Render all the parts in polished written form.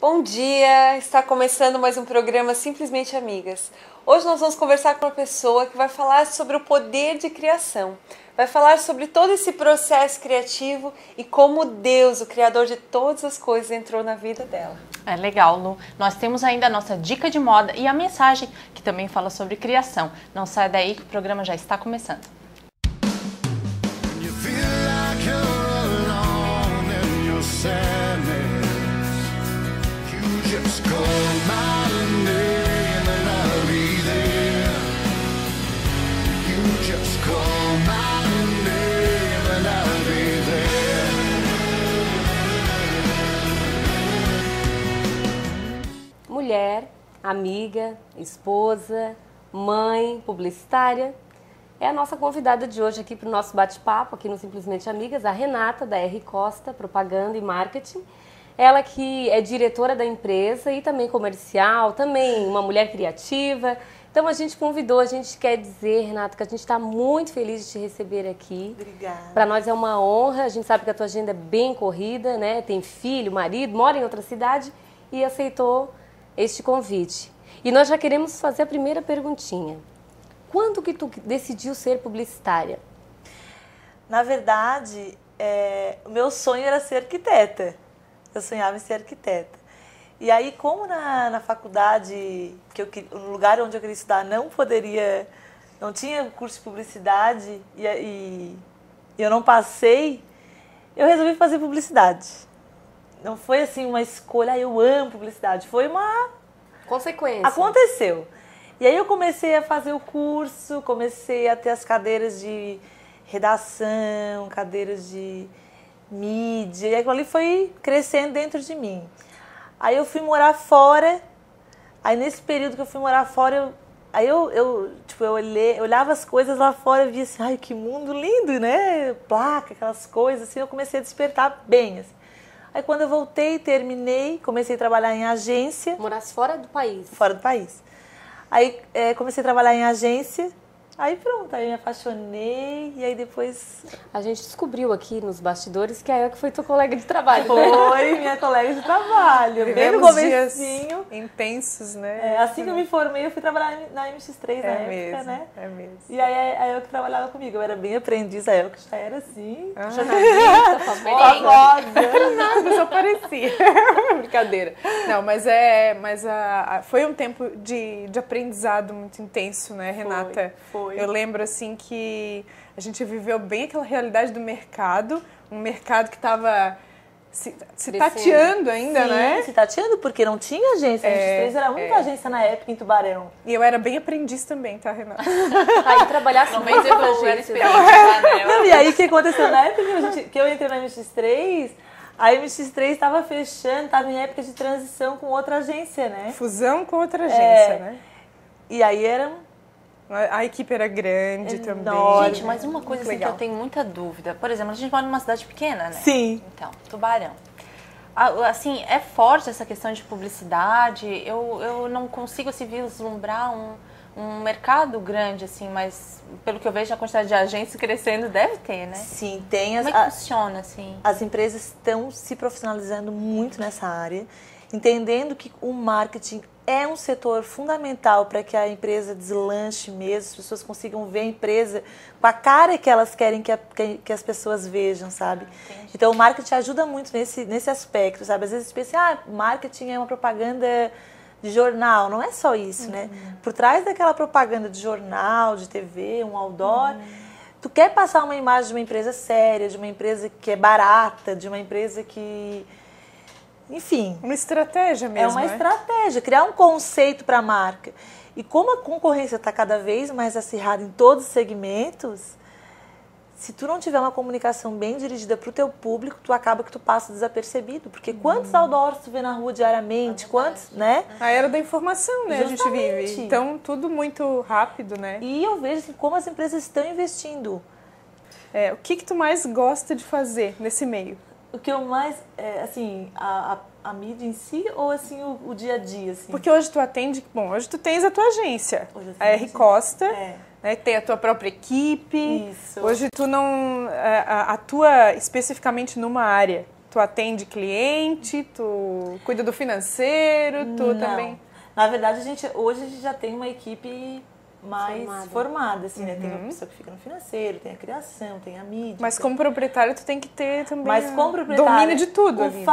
Bom dia! Está começando mais um programa Simplesmente Amigas. Hoje nós vamos conversar com uma pessoa que vai falar sobre o poder de criação. Vai falar sobre todo esse processo criativo e como Deus, o Criador de todas as coisas, entrou na vida dela. É legal, Lu. Nós temos ainda a nossa dica de moda e a mensagem, que também fala sobre criação. Não sai daí que o programa já está começando. Mulher, amiga, esposa, mãe, publicitária, é a nossa convidada de hoje aqui para o nosso bate-papo, aqui no Simplesmente Amigas, a Renata, da R. Costa, Propaganda e Marketing. Ela que é diretora da empresa e também comercial, também uma mulher criativa. Então a gente convidou, a gente quer dizer, Renata, que a gente está muito feliz de te receber aqui. Obrigada. Para nós é uma honra, a gente sabe que a tua agenda é bem corrida, né? Tem filho, marido, mora em outra cidade e aceitou este convite. E nós já queremos fazer a primeira perguntinha. Quando que tu decidiu ser publicitária? Na verdade, o meu sonho era ser arquiteta. Eu sonhava em ser arquiteta. E aí, como na faculdade, no lugar onde eu queria estudar, não tinha curso de publicidade e eu não passei, eu resolvi fazer publicidade. Não foi assim uma escolha, eu amo publicidade, foi uma consequência. Aconteceu. E aí eu comecei a fazer o curso, comecei a ter as cadeiras de redação, cadeiras de mídia, e aquilo ali foi crescendo dentro de mim. Aí eu fui morar fora, aí nesse período que eu fui morar fora, eu olhava as coisas lá fora e via assim, ai, que mundo lindo, né? Placa, aquelas coisas, assim, eu comecei a despertar bem, assim. Aí quando eu voltei, terminei, comecei a trabalhar em agência. Morasse fora do país? Fora do país. Aí comecei a trabalhar em agência, aí pronto, aí me apaixonei e aí depois... A gente descobriu aqui nos bastidores que a Elke foi tua colega de trabalho, Foi minha colega de trabalho, bem no comecinho. Intensos, né? Assim que eu me formei, eu fui trabalhar na MX3 na época, né? É mesmo. E aí a Elke trabalhava comigo, eu era bem aprendiz, a Elke já era assim, jornalista, famosa. Nada, só parecia. Brincadeira. Não, mas foi um tempo de aprendizado muito intenso, né, Renata? Foi. Eu lembro, assim, que a gente viveu bem aquela realidade do mercado, um mercado que estava se tateando ainda, né? Se tateando, porque não tinha agência. A MX3 era a única agência na época em Tubarão. E eu era bem aprendiz também, tá, Renata? Aí trabalhasse no meio da agência. E aí, o que aconteceu na época que eu entrei na MX3... A MX3 estava fechando, estava em época de transição com outra agência, né? Fusão com outra agência, né? E aí a equipe era grande também. Gente, mas uma coisa assim que eu tenho muita dúvida. Por exemplo, a gente mora numa cidade pequena, né? Sim. Então, Tubarão. Assim, é forte essa questão de publicidade. Eu não consigo assim, vislumbrar um mercado grande, assim, mas pelo que eu vejo, a quantidade de agências crescendo deve ter, né? Sim, tem. Como é que funciona, assim? As empresas estão se profissionalizando muito nessa área, entendendo que o marketing é um setor fundamental para que a empresa deslanche mesmo, as pessoas consigam ver a empresa com a cara que elas querem que as pessoas vejam, sabe? Entendi. Então, o marketing ajuda muito nesse aspecto, sabe? Às vezes você pensa, marketing é uma propaganda de jornal, não é só isso, né? Por trás daquela propaganda de jornal, de TV, um outdoor, tu quer passar uma imagem de uma empresa séria, de uma empresa que é barata, de uma empresa que... Enfim. Uma estratégia mesmo, é uma estratégia, criar um conceito para a marca. E como a concorrência está cada vez mais acirrada em todos os segmentos, se tu não tiver uma comunicação bem dirigida para o teu público, tu acaba que tu passa desapercebido. Porque quantos outdoors tu vê na rua diariamente, quantos, né? A era da informação, né? Justamente. A gente vive. Então, tudo muito rápido, né? E eu vejo assim, como as empresas estão investindo. O que tu mais gosta de fazer nesse meio? O que eu mais, assim, a mídia em si ou assim o dia a dia? Assim? Porque hoje tu atende, hoje tu tens a tua agência, a R. Costa, né, tem a tua própria equipe. Isso. Hoje tu não atua especificamente numa área. Tu atende cliente, tu cuida do financeiro, tu Não. também... Na verdade, hoje a gente já tem uma equipe mais formada assim, né? Tem uma pessoa que fica no financeiro, tem a criação, tem a mídia. Mas como proprietário, tu tem que ter também como proprietário, domínio de tudo ali.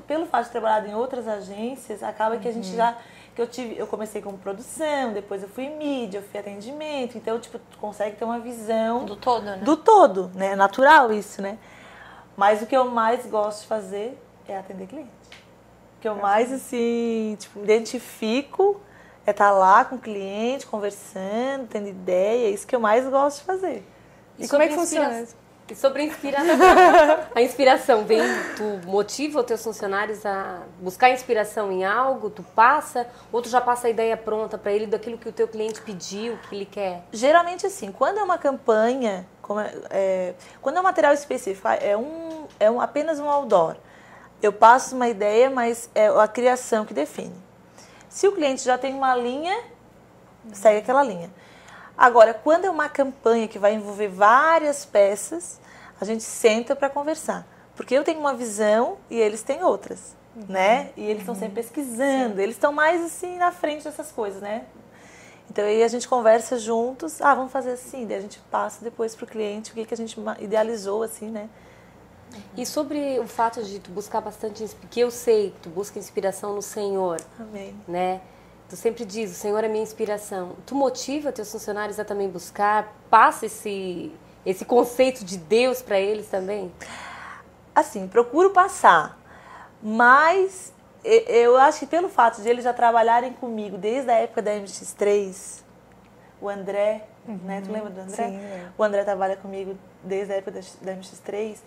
Pelo fato de trabalhar em outras agências, acaba que a gente já... eu comecei como produção, depois eu fui em mídia, eu fui atendimento. Então, tipo, tu consegue ter uma visão... Do todo, né? Do todo, né? É natural isso, né? Mas o que eu mais gosto de fazer é atender cliente. O que eu mais, assim, tipo, identifico é estar lá com o cliente, conversando, tendo ideia. É isso que eu mais gosto de fazer. E como é que funciona isso? E sobre a inspiração. A inspiração vem, tu motiva os teus funcionários a buscar inspiração em algo, tu passa, ou tu já passa a ideia pronta para ele daquilo que o teu cliente pediu, que ele quer? Geralmente, assim, quando é uma campanha, quando é um material específico, apenas um outdoor, eu passo uma ideia, mas é a criação que define. Se o cliente já tem uma linha, segue aquela linha. Agora, quando é uma campanha que vai envolver várias peças, a gente senta para conversar. Porque eu tenho uma visão e eles têm outras, né? E eles estão sempre pesquisando, eles estão mais assim na frente dessas coisas, né? Então aí a gente conversa juntos, vamos fazer assim, daí a gente passa depois para o cliente o que a gente idealizou, assim, né? E sobre o fato de tu buscar bastante, porque eu sei que tu busca inspiração no Senhor, Amém. né? Tu sempre diz, o Senhor é minha inspiração. Tu motiva teus funcionários a também buscar, passa esse conceito de Deus para eles também? Assim, procuro passar, mas eu acho que pelo fato de eles já trabalharem comigo desde a época da MX3, o André, né? Tu lembra do André? Sim, lembro. O André trabalha comigo desde a época da MX3.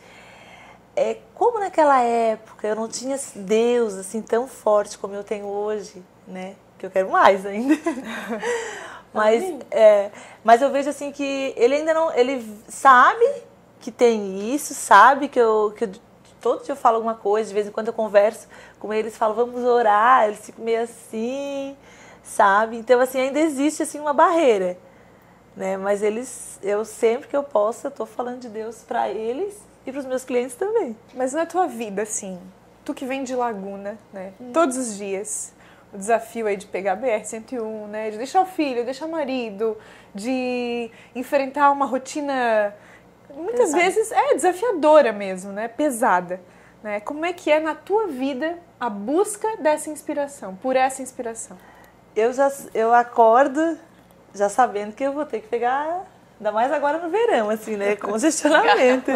Como naquela época eu não tinha Deus assim tão forte como eu tenho hoje, né? Que eu quero mais ainda. Mas eu vejo assim que ele ainda não, ele sabe que tem isso, sabe que todo dia eu falo alguma coisa, de vez em quando eu converso com eles, falo vamos orar, eles ficam meio assim, sabe? Então assim ainda existe assim uma barreira, né? Mas eu sempre que eu posso, eu tô falando de Deus para eles e para os meus clientes também. Mas na tua vida, assim, tu que vem de Laguna, né? Todos os dias, o desafio aí de pegar a BR-101, né? De deixar o filho, deixar o marido, de enfrentar uma rotina muitas vezes desafiadora mesmo, né? Pesada, né? Como é que é na tua vida a busca dessa inspiração, por essa inspiração? Eu acordo já sabendo que eu vou ter que pegar, ainda mais agora no verão, assim, né? Congestionamento.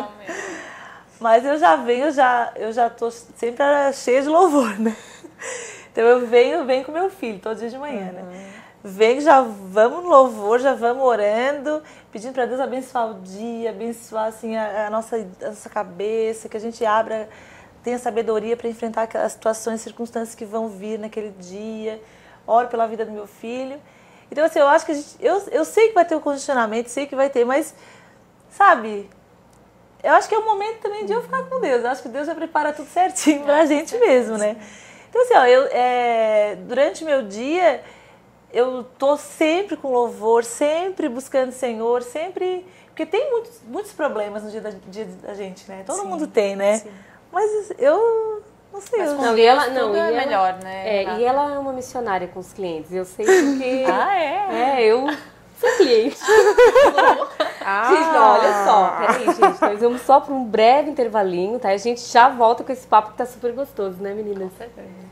Mas eu já tô sempre cheia de louvor, né? Então eu venho com meu filho todo dia de manhã, né? Venho, já vamos no louvor, já vamos orando, pedindo para Deus abençoar o dia, abençoar assim, a nossa cabeça, que a gente tenha sabedoria para enfrentar as situações, circunstâncias que vão vir naquele dia. Oro pela vida do meu filho. Então assim, eu acho que eu sei que vai ter o condicionamento, sei que vai ter, mas, sabe, eu acho que é o momento também de eu ficar com Deus. Eu acho que Deus já prepara tudo certinho pra gente mesmo, né? Então assim, durante o meu dia, eu tô sempre com louvor, sempre buscando o Senhor, sempre... Porque tem muitos problemas no dia da gente, né? Todo mundo tem, né? Sim. Mas eu... Não sei. Mas é melhor, né? E ela é uma missionária com os clientes. Eu sei porque... eu sou cliente. Gente, olha só. Peraí, gente. Nós vamos só para um breve intervalinho, tá? A gente já volta com esse papo que tá super gostoso, né, meninas? Com certeza.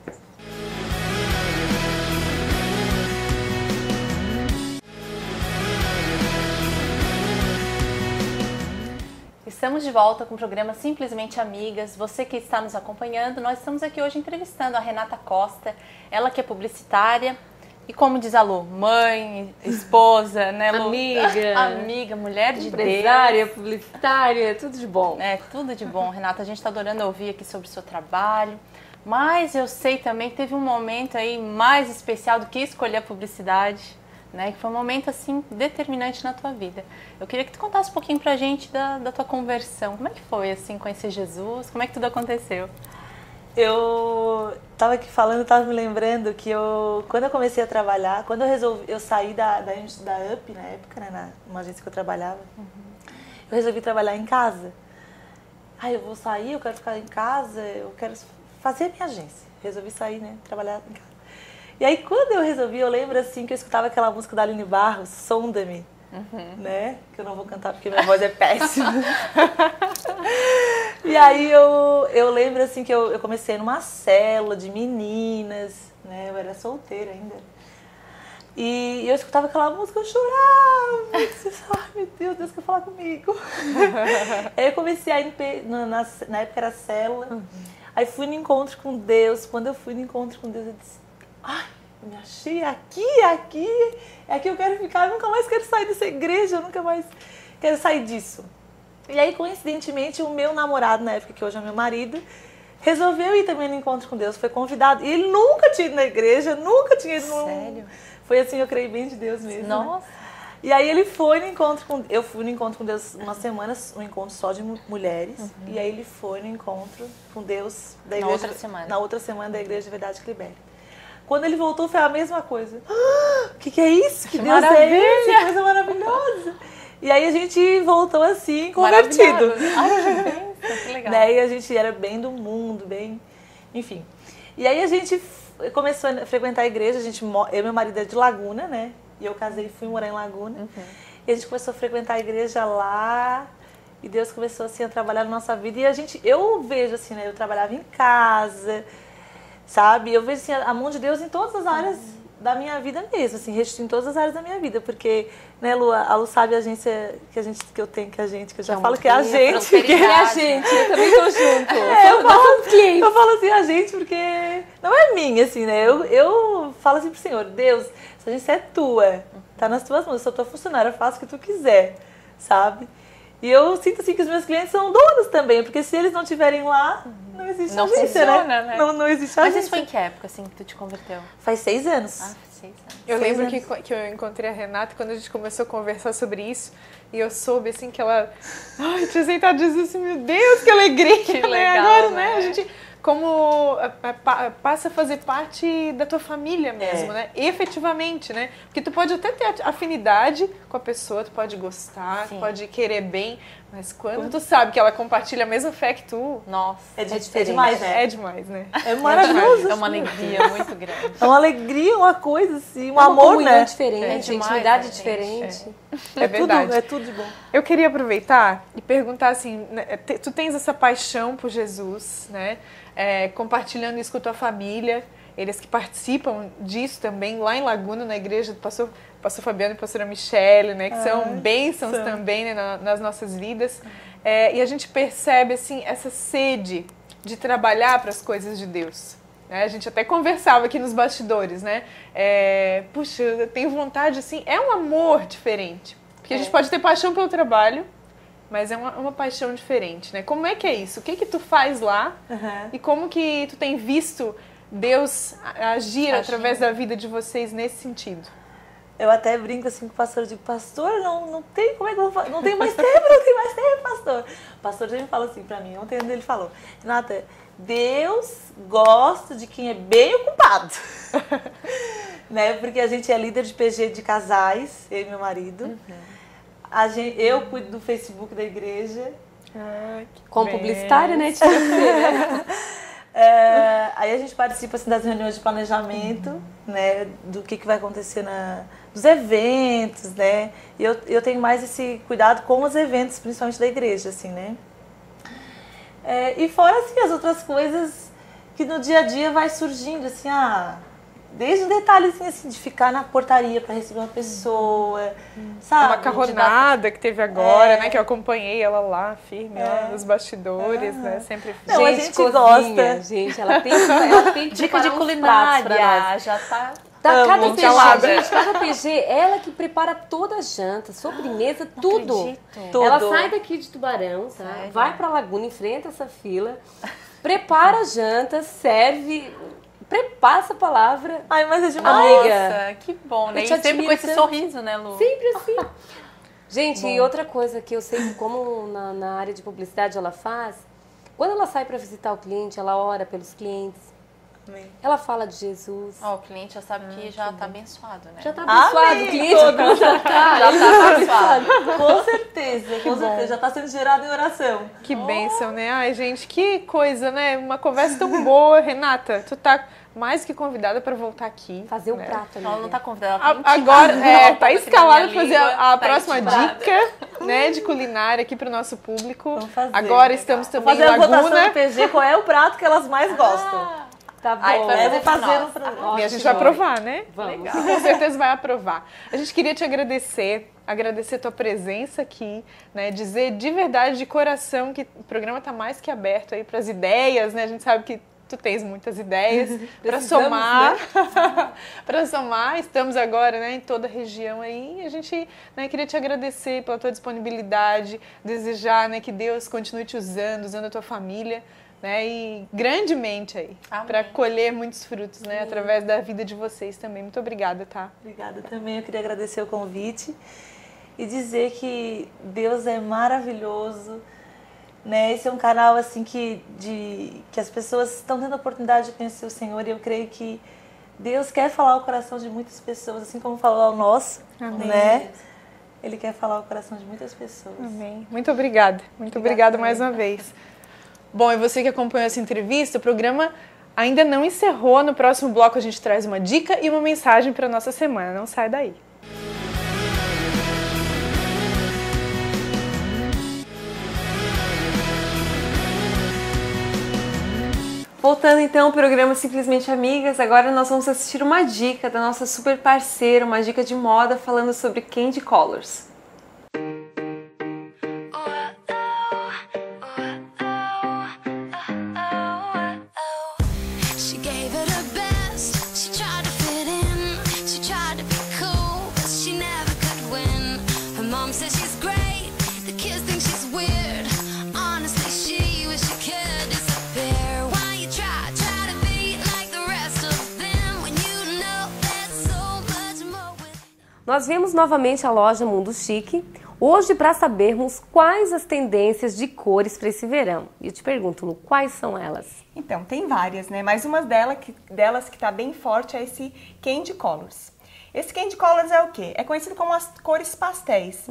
Estamos de volta com o programa Simplesmente Amigas. Você que está nos acompanhando, nós estamos aqui hoje entrevistando a Renata Costa, ela que é publicitária e, como diz a Lu, mãe, esposa, né, Lu? Amiga, mulher de empresária, publicitária, tudo de bom. Tudo de bom, Renata. A gente está adorando ouvir aqui sobre o seu trabalho, mas eu sei também que teve um momento aí mais especial do que escolher a publicidade, né, que foi um momento assim determinante na tua vida. Eu queria que tu contasse um pouquinho pra gente da tua conversão. Como é que foi assim conhecer Jesus? Como é que tudo aconteceu? Eu estava aqui falando, estava me lembrando que quando eu comecei a trabalhar, quando eu saí da UP na época, né, numa agência que eu trabalhava, eu resolvi trabalhar em casa. eu vou sair, eu quero ficar em casa, eu quero fazer a minha agência. Resolvi sair, né, trabalhar em casa. E aí, quando eu resolvi, eu lembro, assim, que eu escutava aquela música da Aline Barros, Sonda-me, né? Que eu não vou cantar porque minha voz é péssima. E aí, eu lembro, assim, que eu comecei numa célula de meninas, né? Eu era solteira ainda. E eu escutava aquela música, eu chorava. Eu disse, ai, meu Deus, Deus quer falar comigo. Aí eu comecei a ir, na época era célula. Aí fui no encontro com Deus. Quando eu fui no encontro com Deus, eu disse, ai, eu me achei aqui, é aqui eu quero ficar, eu nunca mais quero sair dessa igreja, eu nunca mais quero sair disso. E aí, coincidentemente, o meu namorado, na época que hoje é meu marido, resolveu ir também no encontro com Deus, foi convidado. E ele nunca tinha ido na igreja, nunca tinha ido no... Sério? Foi assim, eu creio bem de Deus mesmo. Nossa! Né? E aí ele foi no encontro com... Eu fui no encontro com Deus umas semanas, um encontro só de mulheres. E aí ele foi no encontro com Deus da igreja... Na outra semana da Igreja de Verdade que Libera. Quando ele voltou, foi a mesma coisa. O que é isso? Que Deus maravilha! é esse? Que coisa maravilhosa! E aí a gente voltou assim, convertido. Ai, que legal. Daí a gente era bem do mundo, bem... Enfim. E aí a gente começou a frequentar a igreja. Eu e meu marido é de Laguna, né? E eu casei e fui morar em Laguna. E a gente começou a frequentar a igreja lá. E Deus começou assim a trabalhar na nossa vida. E eu vejo assim, né? Eu trabalhava em casa... Sabe? Eu vejo assim, a mão de Deus em todas as áreas da minha vida mesmo, assim, em todas as áreas da minha vida, porque, né, Lu, a Lu sabe a agência que eu tenho, que eu já falo que é a gente, que é a gente, eu também tô junto. Eu falo assim, a gente, porque não é minha, assim, né, eu falo assim pro Senhor, Deus, essa agência é tua, tá nas tuas mãos, eu sou tua funcionária, eu faço o que tu quiser, sabe? E eu sinto assim que os meus clientes são donos também, porque se eles não estiverem lá, não existe agência, funciona, né? Não existe agência. Mas isso foi em que época, assim, que tu te converteu? Faz 6 anos. Ah, 6 anos. Eu lembro que eu encontrei a Renata quando a gente começou a conversar sobre isso. E eu soube, assim, que ela... Ai, tinha aceitado Jesus, assim, meu Deus, que alegria! Que né? legal, Agora, né? A gente... Como passa a fazer parte da tua família mesmo, né? Efetivamente, né? Porque tu pode até ter afinidade com a pessoa, tu pode gostar, tu pode querer bem, mas quando tu sabe que ela compartilha a mesma fé que tu... Nossa, é demais, né? É demais, né? É maravilhoso. É uma alegria muito grande. É uma alegria, uma coisa assim, um uma amor, comunhão né? diferente, demais, intimidade né, diferente. É verdade. É tudo de bom. Eu queria aproveitar e perguntar assim, né, tu tens essa paixão por Jesus, né? Compartilhando isso com a tua família, eles que participam disso também, lá em Laguna, na igreja do pastor Fabiano e pastora Michele, né? Que são bênçãos também, né, nas nossas vidas. E a gente percebe, assim, essa sede de trabalhar para as coisas de Deus. Né? A gente até conversava aqui nos bastidores, né? Puxa, eu tenho vontade, assim, é um amor diferente. Porque a gente pode ter paixão pelo trabalho, mas é uma paixão diferente, né? Como é que é isso? O que tu faz lá? E como que tu tem visto Deus agir através da vida de vocês nesse sentido? Eu até brinco assim com o pastor, eu digo, pastor, não tem, como é que eu vou fazer? Não tem mais tempo, pastor. O pastor já me fala assim pra mim, ontem ele falou, Renata, Deus gosta de quem é bem ocupado. Né? Porque a gente é líder de PG de casais, eu e meu marido. Eu cuido do Facebook da igreja. Como publicitária, né? Aí a gente participa assim, das reuniões de planejamento, né? Do que vai acontecer nos eventos, né? E eu tenho mais esse cuidado com os eventos, principalmente da igreja, assim, né? E fora, assim, as outras coisas que no dia a dia vai surgindo, assim, desde um detalhezinho assim, de ficar na portaria para receber uma pessoa, sabe? A macarronada que teve agora, né? Que eu acompanhei ela lá, firme, lá nos bastidores, né? Sempre firme. Não, a gente gosta. Gente, ela tem que dica de preparar uns pratos pra culinária, nós. já tá... Cada PG, salada. gente, cada PG, ela que prepara toda a janta, sobremesa, tudo. acredito. Ela sai daqui de Tubarão, tá? Sério? Vai pra Laguna, enfrenta essa fila, prepara a janta, serve, passa a palavra. Ai, mas é demais. Amiga, Nossa, que bom, né? eu E te sempre admiro com esse tanto. sorriso, né, Lu? Sempre assim. Gente, e outra coisa que eu sei como na área de publicidade ela faz, quando ela sai para visitar o cliente, ela ora pelos clientes. Amém. Ela fala de Jesus. Ó, o cliente já sabe que já tá abençoado, né? Já tá abençoado, Amém. o cliente já tá abençoado. Com certeza, com certeza. Já tá sendo gerado em oração. Que bênção, né? Ai, gente, que coisa, né? Uma conversa tão boa. Renata, tu tá mais que convidada para voltar aqui. Fazer o né? prato, Ela não amiga. tá convidada, ela tá Agora, tá escalada na fazer minha língua, a tá próxima intimada. dica, né, de culinária aqui pro nosso público. Vamos fazer. Agora estamos Vou também fazer em a votação Laguna. do PG, qual é o prato que elas mais gostam. Tá bom. Ai, vai Eu vou fazer Nossa. no programa. E a gente vai provar, né? Vamos. Com certeza vai aprovar. A gente queria te agradecer a tua presença aqui, né? Dizer de verdade, de coração, que o programa tá mais que aberto aí para as ideias, né? A gente sabe que tu tens muitas ideias para somar, para somar. Estamos agora, né, em toda a região aí. A gente, né, queria te agradecer pela tua disponibilidade, desejar, né, que Deus continue te usando a tua família, né, e grandemente aí, para colher muitos frutos, né, através da vida de vocês também. Muito obrigada, tá? Obrigada também, eu queria agradecer o convite e dizer que Deus é maravilhoso, né? Esse é um canal assim que as pessoas estão tendo a oportunidade de conhecer o Senhor, e eu creio que Deus quer falar ao coração de muitas pessoas, assim como falou ao nosso, Amém. né? Ele quer falar ao coração de muitas pessoas. Amém. Muito obrigada. Muito obrigada mais uma vez. Bom, e você que acompanhou essa entrevista, o programa ainda não encerrou. No próximo bloco a gente traz uma dica e uma mensagem para a nossa semana. Não sai daí. Voltando então ao programa Simplesmente Amigas, agora nós vamos assistir uma dica da nossa super parceira, uma dica de moda falando sobre Candy Colors. She gave it her best. She tried to fit in. She tried to be cool, but she never could win. Her mom says she's great. The kids think she's weird. Honestly, she wish she could disappear. Why you try to be like the rest of them when you know there's so much more with. Nós viemos novamente à loja Mundo Chique, hoje para sabermos quais as tendências de cores para esse verão. E eu te pergunto, Lu, quais são elas? Então, tem várias, né? Mas uma delas que tá bem forte é esse Candy Colors. Esse Candy Colors é o quê? É conhecido como as cores pastéis.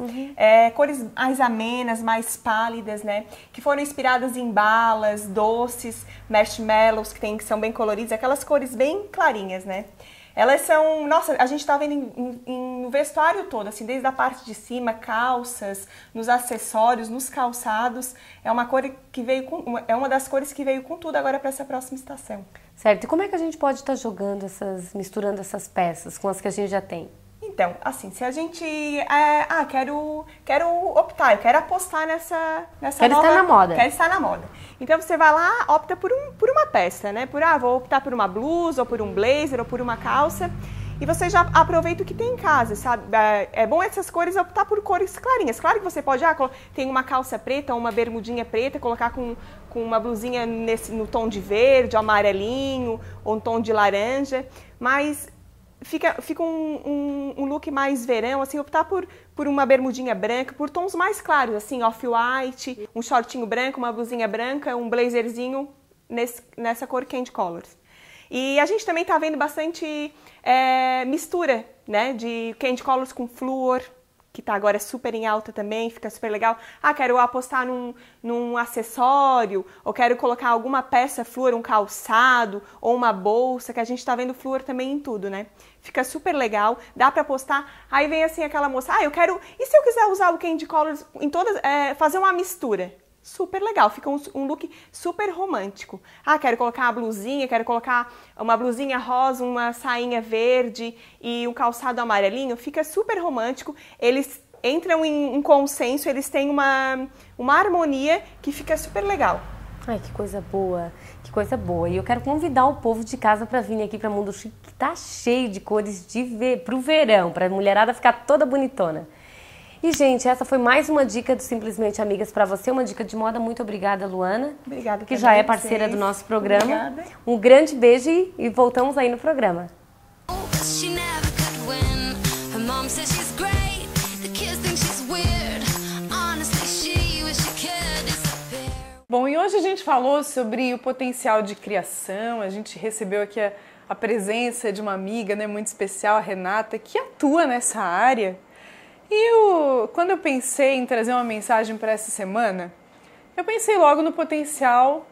Cores mais amenas, mais pálidas, né? Que foram inspiradas em balas, doces, marshmallows, que são bem coloridos, aquelas cores bem clarinhas, né? Elas são, nossa, a gente tá vendo no vestuário todo, assim, desde a parte de cima, calças, nos acessórios, nos calçados. É uma cor que é uma das cores que veio com tudo agora para essa próxima estação. Certo, e como é que a gente pode estar misturando essas peças com as que a gente já tem? Então, assim, se a gente... quero optar, eu quero apostar nessa Quero nova... estar na moda. Quero estar na moda. Então, você vai lá, opta por uma peça, né? Vou optar por uma blusa, ou por um blazer, ou por uma calça. E você já aproveita o que tem em casa, sabe? É bom essas cores, optar por cores clarinhas. Claro que você pode, tem uma calça preta, uma bermudinha preta, colocar com uma blusinha no tom de verde, amarelinho, ou um tom de laranja. Mas... Fica um look mais verão, assim, optar por uma bermudinha branca, por tons mais claros, assim, off-white, um shortinho branco, uma blusinha branca, um blazerzinho nessa cor Candy Colors. E a gente também tá vendo bastante mistura, né, de Candy Colors com flúor, que tá agora super em alta também, fica super legal. Quero apostar num acessório, ou quero colocar alguma peça flúor, um calçado, ou uma bolsa, que a gente tá vendo flúor também em tudo, né? Fica super legal, dá pra apostar. Aí vem assim aquela moça, e se eu quiser usar o Candy Colors em todas, fazer uma mistura? Super legal, fica um look super romântico. Quero colocar uma blusinha, quero colocar uma blusinha rosa, uma sainha verde e um calçado amarelinho, fica super romântico. Eles entram em um consenso, eles têm uma harmonia que fica super legal. Ai, que coisa boa, que coisa boa. E eu quero convidar o povo de casa para vir aqui para Mundo Chique, que tá cheio de cores pro verão, para a mulherada ficar toda bonitona. E, gente, essa foi mais uma dica do Simplesmente Amigas para você, uma dica de moda. Muito obrigada, Luana. Obrigada que já é parceira do nosso programa. Obrigada. Um grande beijo e voltamos aí no programa. She never could win. Her mom says she's great. The kids think she's weird. Honestly, she wish she could disappear. Bom, e hoje a gente falou sobre o potencial de criação, a gente recebeu aqui a presença de uma amiga, né, muito especial, a Renata, que atua nessa área. E quando eu pensei em trazer uma mensagem para essa semana, eu pensei logo no potencial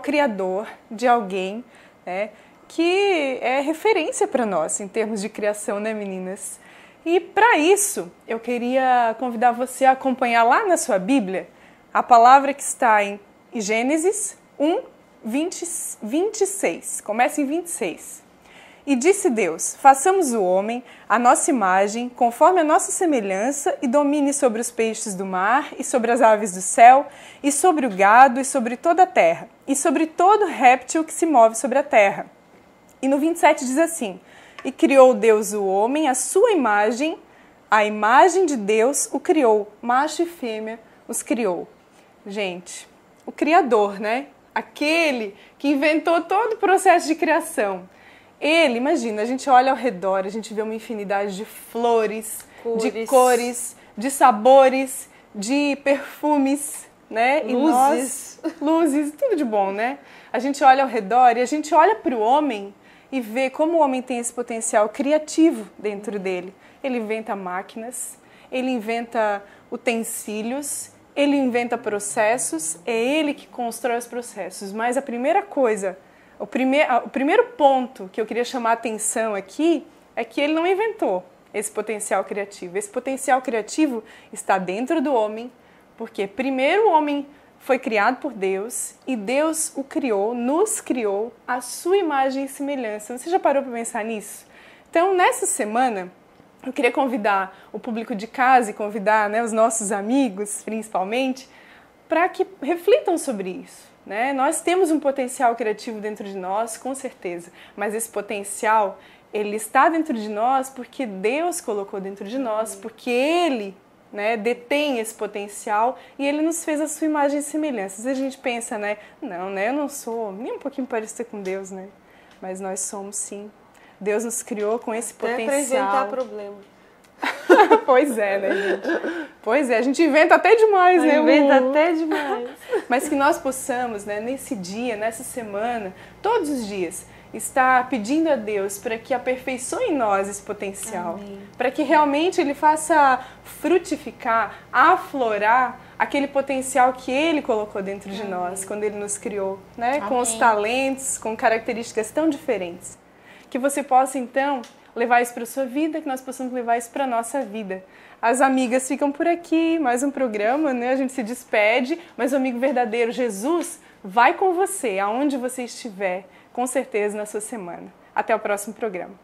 criador de alguém, né, que é referência para nós em termos de criação, né, meninas? E para isso, eu queria convidar você a acompanhar lá na sua Bíblia a palavra que está em Gênesis 1, 26. Começa em 26. E disse Deus: façamos o homem à nossa imagem, conforme a nossa semelhança, e domine sobre os peixes do mar, e sobre as aves do céu, e sobre o gado, e sobre toda a terra, e sobre todo réptil que se move sobre a terra. E no 27 diz assim: e criou Deus o homem à sua imagem, a imagem de Deus o criou, macho e fêmea os criou. Gente, o Criador, né? Aquele que inventou todo o processo de criação. Ele, imagina, a gente olha ao redor, a gente vê uma infinidade de flores, de cores, de sabores, de perfumes, né? Luzes, tudo de bom, né? A gente olha ao redor e a gente olha para o homem e vê como o homem tem esse potencial criativo dentro dele. Ele inventa máquinas, ele inventa utensílios, ele inventa processos, é ele que constrói os processos. Mas a primeira coisa, o primeiro ponto que eu queria chamar a atenção aqui é que ele não inventou esse potencial criativo. Esse potencial criativo está dentro do homem, porque primeiro o homem foi criado por Deus e Deus o criou, nos criou à sua imagem e semelhança. Você já parou para pensar nisso? Então, nessa semana, eu queria convidar o público de casa e convidar, né, os nossos amigos, principalmente, para que reflitam sobre isso, né? Nós temos um potencial criativo dentro de nós, com certeza, mas esse potencial, ele está dentro de nós porque Deus colocou dentro de nós, porque Ele, né, detém esse potencial e Ele nos fez a sua imagem e semelhança. Às vezes a gente pensa, né, não, né, eu não sou nem um pouquinho parecida com Deus, né? Mas nós somos, sim. Deus nos criou com esse potencial. Até para inventar problema. Pois é, né, gente? Pois é, a gente inventa até demais, né? Inventa até demais. Mas que nós possamos, né, nesse dia, nessa semana, todos os dias, estar pedindo a Deus para que aperfeiçoe em nós esse potencial. Para que realmente Ele faça frutificar, aflorar aquele potencial que Ele colocou dentro de nós, quando Ele nos criou, né? Com os talentos, com características tão diferentes. Que você possa, então, levar isso para a sua vida, que nós possamos levar isso para a nossa vida. As amigas ficam por aqui, mais um programa, né? A gente se despede, mas o amigo verdadeiro, Jesus, vai com você, aonde você estiver, com certeza, na sua semana. Até o próximo programa.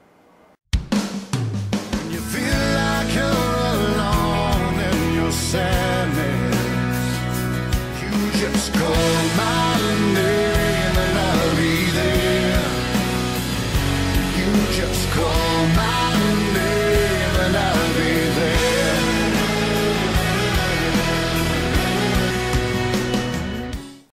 Just call